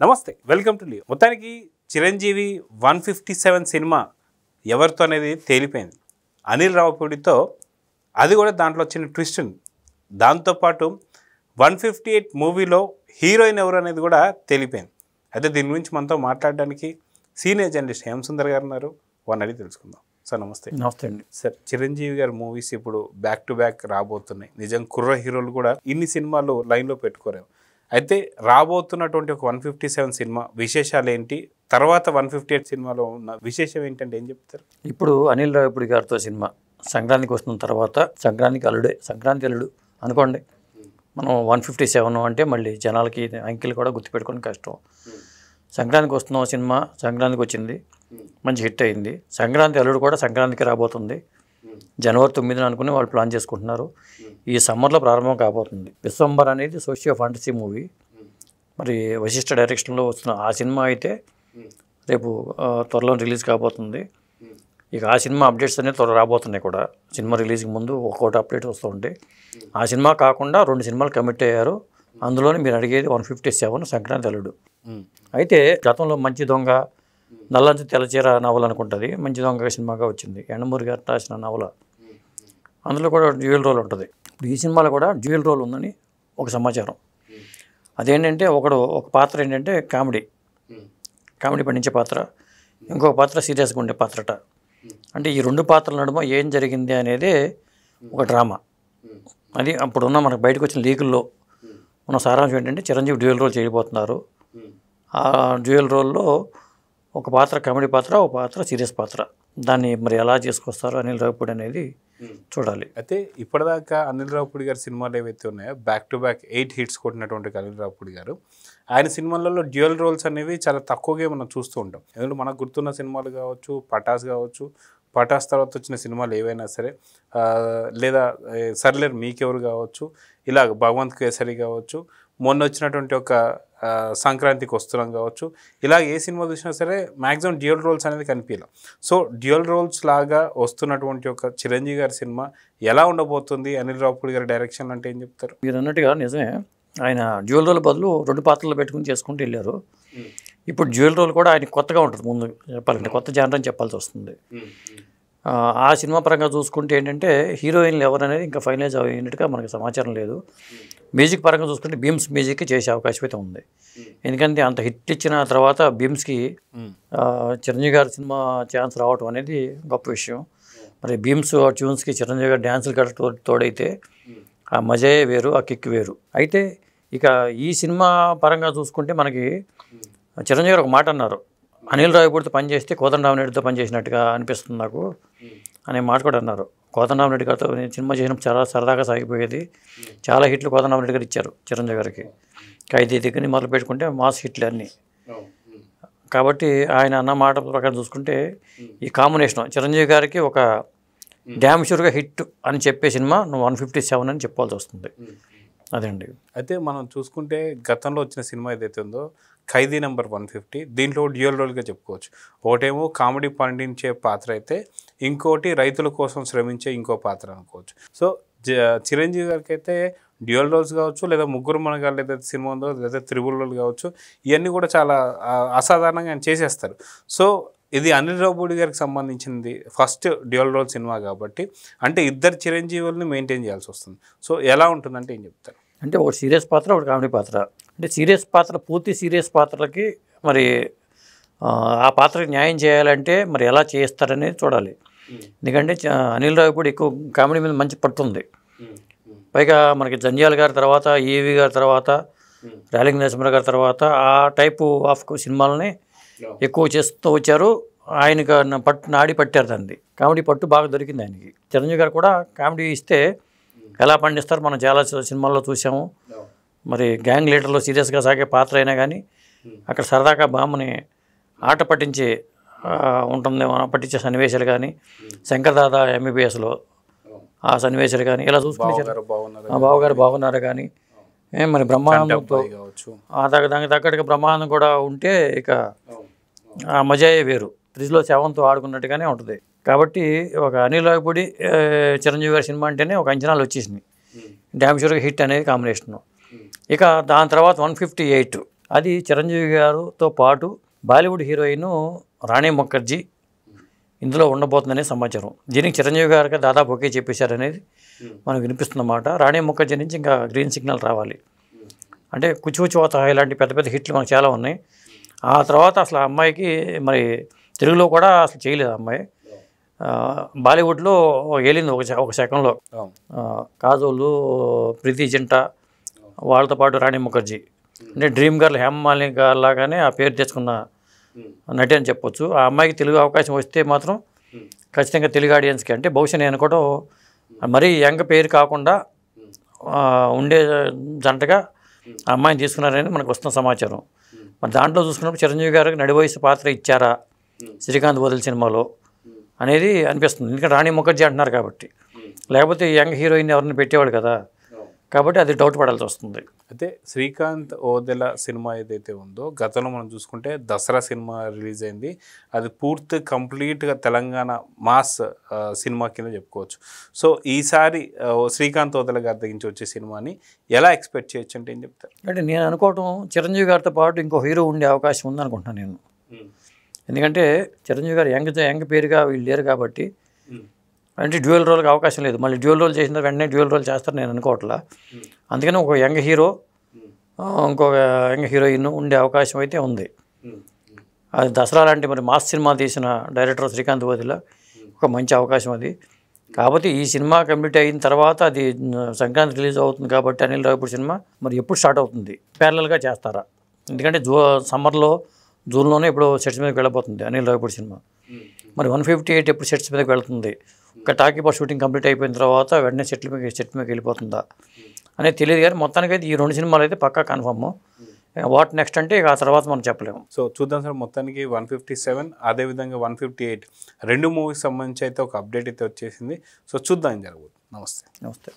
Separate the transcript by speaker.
Speaker 1: నమస్తే, welcome to Leo. మొత్తానికి Chiranjeevi 157 cinema ఎవరితో అనేది తేలిపోయింది. అనిల్ రావిపూడితో. అది కూడా దాంట్లో వచ్చిన ట్విస్ట్ ఉంది. దాంతోపాటు 158 మూవీలో హీరోయిన్ ఎవరు అనేది కూడా తేలిపోయింది. అయితే దీని గురించి మనతో మాట్లాడడానికి సీనియర్ జర్నలిస్ట్ హేమసుందర్ గారు ఉన్నారు. వారిని అడిగి తెలుసుకుందాం. సార్ నమస్తే.
Speaker 2: నమస్తే అండి.
Speaker 1: సార్, చిరంజీవి గారి మూవీస్ ఇప్పుడు బ్యాక్ టు బ్యాక్ రాబోతున్నాయి. నిజం కుర్ర హీరోలు కూడా ఇన్ని సినిమాలు లైన్లో పెట్టుకోలేము. అయితే రాబోతున్నటువంటి ఒక 157 సినిమా విశేషాలు ఏంటి, తర్వాత 158 సినిమాలో ఉన్న విశేషం ఏంటంటే ఏం చెప్తారు?
Speaker 2: ఇప్పుడు అనిల్ రావిపూడి గారితో సినిమా సంక్రాంతికి వస్తున్న తర్వాత సంక్రాంతి అల్లుడు అనుకోండి. మనం 157 అంటే మళ్ళీ జనాలకి అంకెలు కూడా గుర్తుపెట్టుకోవడం కష్టం. సంక్రాంతికి వస్తున్న సినిమా సంక్రాంతికి వచ్చింది, మంచి హిట్ అయింది. సంక్రాంతి అల్లుడు కూడా సంక్రాంతికి రాబోతుంది. జనవరి 9 అనుకుని వాళ్ళు ప్లాన్ చేసుకుంటున్నారు. ఈ సమ్మర్లో ప్రారంభం కాబోతుంది. విశ్వంబర్ అనేది సోషియో ఫాంటసీ మూవీ, మరి వశిష్ఠ డైరెక్షన్లో వస్తున్న ఆ సినిమా అయితే రేపు త్వరలో రిలీజ్ కాబోతుంది. ఇక ఆ సినిమా అప్డేట్స్ అనేవి త్వరగా రాబోతున్నాయి కూడా. సినిమా రిలీజ్కి ముందు ఒక్కొక్కటి అప్డేట్ వస్తూ ఉంటాయి. ఆ సినిమా కాకుండా 2 సినిమాలు కమిట్ అయ్యారు. అందులోనే మీరు అడిగేది 157 సంక్రాంతి అల్లుడు. అయితే గతంలో మంచి దొంగ, నల్లంచు తెల్లచీర నవల అనుకుంటుంది, మంచి దొంగ సినిమాగా వచ్చింది. యండమూరి గారు రాసిన నవల. అందులో కూడా డ్యూయల్ రోల్ ఉంటుంది. ఇప్పుడు ఈ సినిమాలో కూడా డ్యూయల్ రోల్ ఉందని ఒక సమాచారం. అదేంటంటే ఒక పాత్ర ఏంటంటే కామెడీ పండించే పాత్ర, ఇంకొక పాత్ర సీరియస్గా ఉండే పాత్రట. అంటే ఈ 2 పాత్రల నడుమ ఏం జరిగింది అనేదే ఒక డ్రామా. అది అప్పుడున్న మనకు బయటకు వచ్చిన లీకుల్లో ఉన్న సారాంశం ఏంటంటే చిరంజీవి డ్యూయల్ రోల్ చేయబోతున్నారు. ఆ డ్యూయల్ రోల్లో ఒక పాత్ర కామెడీ పాత్ర, ఒక పాత్ర సీరియస్ పాత్ర. దాన్ని మరి ఎలా చేసుకొస్తారో అనిల్ రావిపూడి అనేది చూడాలి.
Speaker 1: అయితే ఇప్పటిదాకా అనిల్ రావిపూడి గారి సినిమాలు ఏవైతే ఉన్నాయో బ్యాక్ టు బ్యాక్ 8 హిట్స్ కొట్టినటువంటి అనిల్ రావిపూడి గారు, ఆయన సినిమాలలో డ్యూయల్ రోల్స్ అనేవి చాలా తక్కువగా మనం చూస్తూ ఉంటాం. ఎందుకంటే మనకు గుర్తున్న సినిమాలు కావచ్చు, పటాస్ కావచ్చు, పటాస్ తర్వాత వచ్చిన సినిమాలు ఏవైనా సరే, లేదా సర్లేరు మీకెవరు కావచ్చు, ఇలా భగవంత్ కేసరి కావచ్చు, మొన్న వచ్చినటువంటి ఒక సంక్రాంతికి వస్తున్నాం కావచ్చు, ఇలా ఏ సినిమా చూసినా సరే మ్యాక్సిమం డ్యూయల్ రోల్స్ అనేది కనిపించలేదు. సో డ్యూయల్ రోల్స్ లాగా వస్తున్నటువంటి ఒక చిరంజీవి గారి సినిమా ఎలా ఉండబోతుంది అనిల్ రావిపూడి గారి డైరెక్షన్ అంటే ఏం చెప్తారు?
Speaker 2: మీరు అన్నట్టుగా నిజమే. ఆయన డ్యూయల్ రోల్ బదులు 2 పాత్రలు పెట్టుకుని చేసుకుంటూ వెళ్ళారు. ఇప్పుడు డ్యూయల్ రోల్ కూడా ఆయన కొత్తగా ఉంటుంది. ముందు చెప్పాలంటే కొత్త జానర్ అని చెప్పాల్సి వస్తుంది. ఆ సినిమా పరంగా చూసుకుంటే ఏంటంటే హీరోయిన్లు ఎవరనేది ఇంకా ఫైనలైజ్ అయినట్టుగా మనకు సమాచారం లేదు. మ్యూజిక్ పరంగా చూసుకుంటే బీమ్స్ మ్యూజిక్కి చేసే అవకాశం అయితే ఉంది. ఎందుకంటే అంత హిట్ ఇచ్చిన తర్వాత బీమ్స్కి చిరంజీవి గారి సినిమా ఛాన్స్ రావటం అనేది గొప్ప విషయం. మరి బీమ్స్ ట్యూన్స్కి చిరంజీవి గారి డ్యాన్సులు కూడా తోడైతే ఆ మజాయే వేరు, ఆ కిక్ వేరు. అయితే ఇక ఈ సినిమా పరంగా చూసుకుంటే మనకి చిరంజీవి గారు ఒక మాట అన్నారు, అనిల్ రావిపూడితో పనిచేస్తే కోదండరామిరెడ్డితో పనిచేసినట్టుగా అనిపిస్తుంది నాకు అనే మాట కూడా అన్నారు. కోదండరామిరెడ్డి గారితో సినిమా చేసినప్పుడు చాలా సరదాగా సాగిపోయేది. చాలా హిట్లు కోదండరామిరెడ్డి గారు ఇచ్చారు చిరంజీవి గారికి. ఖైదీ దగ్గర మొదలు పెట్టుకుంటే మాస్ హిట్లు అన్నీ. కాబట్టి ఆయన అన్న మాట ప్రకారం చూసుకుంటే ఈ కాంబినేషన్ చిరంజీవి గారికి ఒక డ్యామ్ షూర్గా హిట్ అని చెప్పే సినిమా 157 అని చెప్పాల్సి వస్తుంది. అదండి.
Speaker 1: అయితే మనం చూసుకుంటే గతంలో వచ్చిన సినిమా ఏదైతే ఉందో ఖైదీ నెంబర్ 150, దీంట్లో డ్యూయల్ రోల్గా చెప్పుకోవచ్చు. ఒకటేమో కామెడీ పండించే పాత్ర అయితే, ఇంకోటి రైతుల కోసం శ్రమించే ఇంకో పాత్ర అనుకోవచ్చు. సో చిరంజీవి గారికి అయితే డ్యూయల్ రోల్స్ కావచ్చు, లేదా ముగ్గురు మనగాళ్ళు ఏదైతే సినిమా ఉందో, లేదా త్రిబుల్ రోల్ కావచ్చు, ఇవన్నీ కూడా చాలా అసాధారణంగా ఆయన చేసేస్తారు. సో ఇది అనిల్ రావిపూడి గారికి సంబంధించింది ఫస్ట్ డ్యూయల్ రోల్ సినిమా కాబట్టి, అంటే ఇద్దరు చిరంజీవుల్ని మెయింటైన్ చేయాల్సి వస్తుంది. సో ఎలా ఉంటుందంటే ఏం చెప్తారు?
Speaker 2: అంటే ఒకటి సీరియస్ పాత్ర, ఒకటి కామెడీ పాత్ర. అంటే సీరియస్ పాత్ర, పూర్తి సీరియస్ పాత్రలకి మరి ఆ పాత్రకి న్యాయం చేయాలంటే మరి ఎలా చేస్తారనేది చూడాలి. ఎందుకంటే అనిల్ రావిపూడి ఎక్కువ కామెడీ మీద మంచి పట్టుంది. పైగా మనకి జంధ్యాల గారి తర్వాత, ఈవి గారి తర్వాత, రేలింగ్ నరసింహ గారి తర్వాత ఆ టైపు ఆఫ్ సినిమాలని ఎక్కువ చేస్తూ వచ్చారు. ఆయనకు నాడి పట్టారు దాన్ని. కామెడీ పట్టు బాగా దొరికింది ఆయనకి. చిరంజీవి గారు కూడా కామెడీ ఇస్తే ఎలా పండిస్తారు మనం చాలా సినిమాల్లో చూసాము. మరి గ్యాంగ్ లీడర్లో సీరియస్గా సాగే పాత్ర అయినా కానీ అక్కడ సరదాగా బామ్మని ఆట పట్టించే ఉంటుంది, పట్టించే సన్నివేశాలు కానీ, శంకర్ దాదా ఎంబీబీఎస్లో ఆ సన్నివేశాలు కానీ ఇలా చూసుకుంటే బావగారు బాగున్నారు కానీ, మరి బ్రహ్మానందంతో దానికి తగ్గట్టుగా బ్రహ్మానందం కూడా ఉంటే ఇక ఆ మజాయే వేరు. ఫ్రిడ్జ్లో శవంతో ఆడుకున్నట్టుగానే ఉంటుంది. కాబట్టి ఒక అనిల్ రావిపూడి చిరంజీవి గారి సినిమా అంటేనే ఒక అంచనాలు వచ్చేసింది. డ్యామ్ షూర్గా హిట్ అనేది కాంబినేషను. ఇక దాని తర్వాత 158 అది చిరంజీవి గారితో పాటు బాలీవుడ్ హీరోయిన్ రాణి ముఖర్జీ ఇందులో ఉండబోతుందనే సమాచారం. దీనికి చిరంజీవి గారికి దాదాపు ఒకే చెప్పేశారనేది మనకు వినిపిస్తున్నమాట. రాణి ముఖర్జీ నుంచి ఇంకా గ్రీన్ సిగ్నల్ రావాలి. అంటే కుచి కుచి వాత ఇలాంటి పెద్ద పెద్ద హిట్లు మనకు చాలా ఉన్నాయి. ఆ తర్వాత అసలు ఆ అమ్మాయికి మరి తెలుగులో కూడా అసలు చేయలేదు. అమ్మాయి బాలీవుడ్లో వెళ్ళింది ఒక సెకండ్లో. కాజోలు, ప్రీతి జింట, వాళ్ళతో పాటు రాణి ముఖర్జీ అంటే డ్రీమ్ గర్ల్, హేమమాలిని గారు లాగానే ఆ పేరు తెచ్చుకున్న నటి అని చెప్పొచ్చు. ఆ అమ్మాయికి తెలుగు అవకాశం వస్తే మాత్రం ఖచ్చితంగా తెలుగు ఆడియన్స్కి అంటే బహుశా నేను అనుకోవడం మరీ యంగ్ పేరు కాకుండా ఉండే జంటగా ఆ అమ్మాయిని తీసుకున్నారని మనకు వస్తున్న సమాచారం. మరి దాంట్లో చూసుకున్నప్పుడు చిరంజీవి గారికి నడి వయసు పాత్ర ఇచ్చారా శ్రీకాంత్ వదిలి సినిమాలో అనేది అనిపిస్తుంది. ఎందుకంటే రాణి ముఖర్జీ అంటున్నారు కాబట్టి, లేకపోతే యంగ్ హీరోయిన్ ఎవరిని పెట్టేవాడు కదా, కాబట్టి అది డౌట్ పడాల్సి వస్తుంది.
Speaker 1: అయితే శ్రీకాంత్ ఓదెల సినిమా ఏదైతే ఉందో గతంలో మనం చూసుకుంటే దసరా సినిమా రిలీజ్ అయింది. అది కంప్లీట్గా తెలంగాణ మాస్ సినిమా కింద చెప్పుకోవచ్చు. సో ఈసారి శ్రీకాంత్ ఓదెల గారి దగ్గర నుంచి వచ్చే సినిమాని ఎలా ఎక్స్పెక్ట్ చేయొచ్చు అంటే ఏం చెప్తారు?
Speaker 2: అంటే నేను అనుకోవటం చిరంజీవి గారితో పాటు ఇంకో హీరో ఉండే అవకాశం ఉందనుకుంటున్నాను నేను. ఎందుకంటే చిరంజీవి గారు యంగ్ పేరుగా వీళ్ళు లేరు కాబట్టి, అంటే డ్యూయల్ రోల్కి అవకాశం లేదు. మళ్ళీ డ్యూయల్ రోల్ చేసిన వెంటనే డ్యూయల్ రోల్ చేస్తారు నేను అనుకోవట్లా. అందుకని ఒక యంగ్ హీరో, ఇంకొక యంగ్ హీరోయిన్ ఉండే అవకాశం అయితే ఉంది. అది దసరా లాంటి మరి మాస్ సినిమా తీసిన డైరెక్టర్ శ్రీకాంత్ ఓదెల ఒక మంచి అవకాశం అది. కాకపోతే ఈ సినిమా కంప్లీట్ అయిన తర్వాత అది సంక్రాంతి రిలీజ్ అవుతుంది కాబట్టి అనిల్ రావిపూడి సినిమా మరి ఎప్పుడు స్టార్ట్ అవుతుంది, ప్యారలల్గా చేస్తారా? ఎందుకంటే సమ్మర్లో జూన్లోనే ఇప్పుడు సెట్స్ మీదకి వెళ్ళబోతుంది అనిల్ రావిపూడి సినిమా. మరి 158 ఎప్పుడు సెట్స్ మీదకి వెళ్తుంది? ఒక టాకీపా షూటింగ్ కంప్లీట్ అయిపోయిన తర్వాత వెంటనే సెట్ మీదకి వెళ్ళిపోతుందా అనేది తెలియదు. కానీ మొత్తానికైతే ఈ 2 సినిమాలు అయితే పక్కా కన్ఫర్మ్. వాట్ నెక్స్ట్ అంటే ఇక ఆ తర్వాత మనం చెప్పలేము.
Speaker 1: సో చూద్దాం సార్. మొత్తానికి 157 అదేవిధంగా 158 2 మూవీకి సంబంధించి అయితే ఒక అప్డేట్ అయితే వచ్చేసింది. సో చూద్దాం ఏం జరగబోతుంది. నమస్తే.